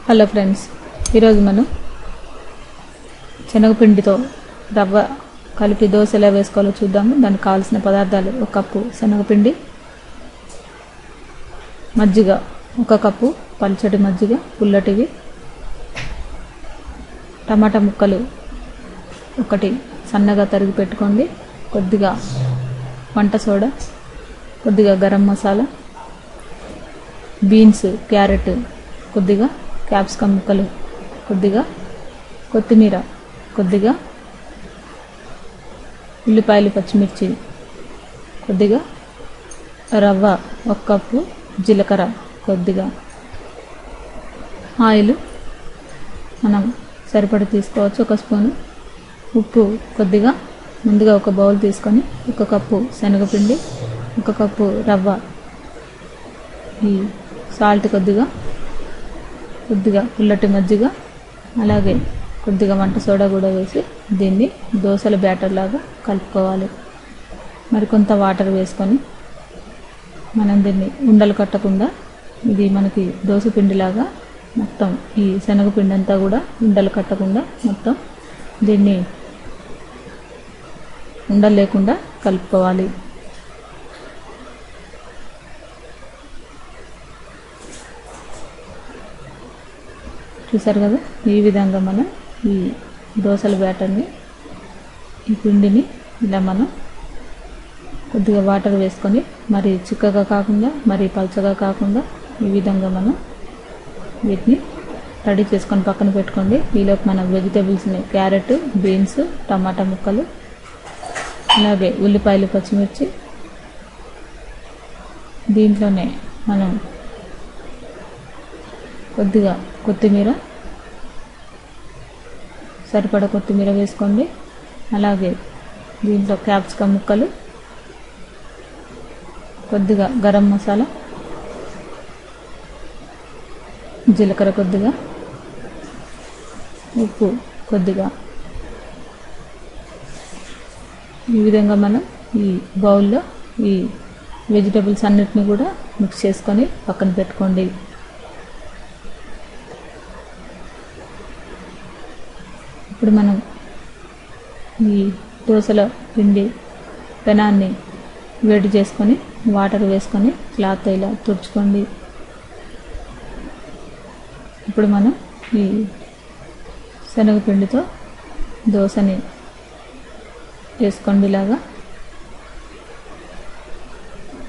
Hello friends, ఈరోజు మనం శనగపిండితో రవ్వ కలిపి దోశ ఎలా వేసుకోవాలో చూద్దాము. దానికి కావాల్సిన పదార్థాలు: 1 కప్పు శనగపిండి, మజ్జిగ 1 కప్పు, పల్చటి మజ్జిగ పుల్లటివి, టమాటా ముక్కలు 1 సన్నగా తరిగి పెట్టుకోండి, కొద్దిగా వంట సోడా, కొద్దిగా గరం మసాలా, బీన్స్, క్యారెట్ కొద్దిగా, క్యాప్సికమ్ ముక్కలు కొద్దిగా, కొత్తిమీర కొద్దిగా, ఉల్లిపాయలు పచ్చిమిర్చి కొద్దిగా, రవ్వ 1 కప్పు, జీలకర్ర కొద్దిగా, ఆయిల్ మనం సరిపడి తీసుకోవచ్చు 1 స్పూను, ఉప్పు కొద్దిగా. ముందుగా ఒక బౌల్ తీసుకొని 1 కప్పు శనగపిండి, 1 కప్పు రవ్వ, ఈ సాల్ట్ కొద్దిగా పుల్లటి మజ్జిగ, అలాగే కొద్దిగా వంట సోడా కూడా వేసి దీన్ని దోశల బ్యాటర్ లాగా కలుపుకోవాలి. మరికొంత వాటర్ వేసుకొని మనం దీన్ని ఉండలు కట్టకుండా, ఇది మనకి దోశ పిండిలాగా మొత్తం ఈ శనగపిండి అంతా కూడా ఉండలు కట్టకుండా మొత్తం దీన్ని ఉండలు లేకుండా కలుపుకోవాలి. చూసారు కదా, ఈ విధంగా మనం ఈ దోశల బ్యాటర్ని, ఈ పిండిని ఇలా మనం కొద్దిగా వాటర్ వేసుకొని, మరి చిక్కగా కాకుండా మరి పల్చగా కాకుండా ఈ విధంగా మనం వీటిని రెడీ చేసుకొని పక్కన పెట్టుకోండి. ఈలోపు మనం వెజిటేబుల్స్ని క్యారెట్, బీన్స్, టమాటా ముక్కలు, అలాగే ఉల్లిపాయలు పచ్చిమిర్చి, దీంట్లోనే మనం కొద్దిగా కొత్తిమీర, సరిపడా కొత్తిమీర వేసుకోండి, అలాగే దీంట్లో క్యాప్సికమ్ ముక్కలు, కొద్దిగా గరం మసాలా, జీలకర్ర కొద్దిగా, ఉప్పు కొద్దిగా. ఈ విధంగా మనం ఈ బౌల్లో ఈ వెజిటేబుల్స్ అన్నిటిని కూడా మిక్స్ చేసుకొని పక్కన పెట్టుకోండి. ఇప్పుడు మనం ఈ దోశల పిండి పెనాన్ని వేడి చేసుకొని వాటర్ వేసుకొని క్లాత్ ఇలా తుడుచుకోండి. ఇప్పుడు మనం ఈ శనగపిండితో దోశని వేసుకోండి. ఇలాగా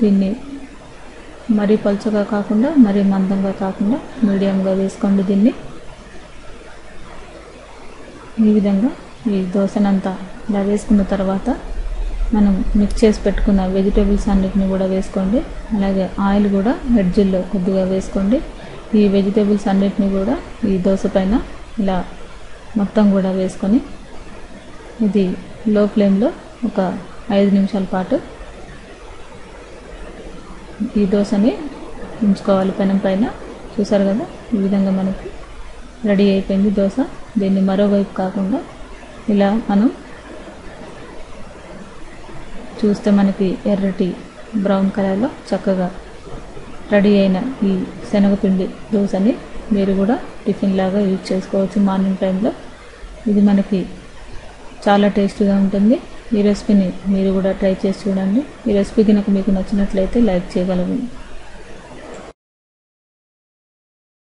దీన్ని మరీ పలుచగా కాకుండా మరీ మందంగా కాకుండా మీడియంగా వేసుకోండి. దీన్ని ఈ విధంగా ఈ దోశనంతా ఇలా వేసుకున్న తర్వాత మనం మిక్స్ చేసి పెట్టుకున్న వెజిటేబుల్స్ అన్నిటిని కూడా వేసుకోండి. అలాగే ఆయిల్ కూడా ఎడ్జిల్లో కొద్దిగా వేసుకోండి. ఈ వెజిటేబుల్స్ అన్నిటిని కూడా ఈ దోశ పైన ఇలా మొత్తం కూడా వేసుకొని ఇది లో ఫ్లేమ్లో ఒక 5 నిమిషాల పాటు ఈ దోశని ఉంచుకోవాలి పెనం పైన. చూసారు కదా, ఈ విధంగా మనకి రెడీ అయిపోయింది దోశ. దీన్ని మరోవైపు కాకుండా ఇలా మనం చూస్తే మనకి ఎర్రటి బ్రౌన్ కలర్లో చక్కగా రెడీ అయిన ఈ శనగపిండి దోశని మీరు కూడా టిఫిన్ లాగా యూజ్ చేసుకోవచ్చు మార్నింగ్ టైంలో. ఇది మనకి చాలా టేస్టీగా ఉంటుంది. ఈ రెసిపీని మీరు కూడా ట్రై చేసి చూడండి. ఈ రెసిపీ కనుక మీకు నచ్చినట్లయితే లైక్ చేయగలరు.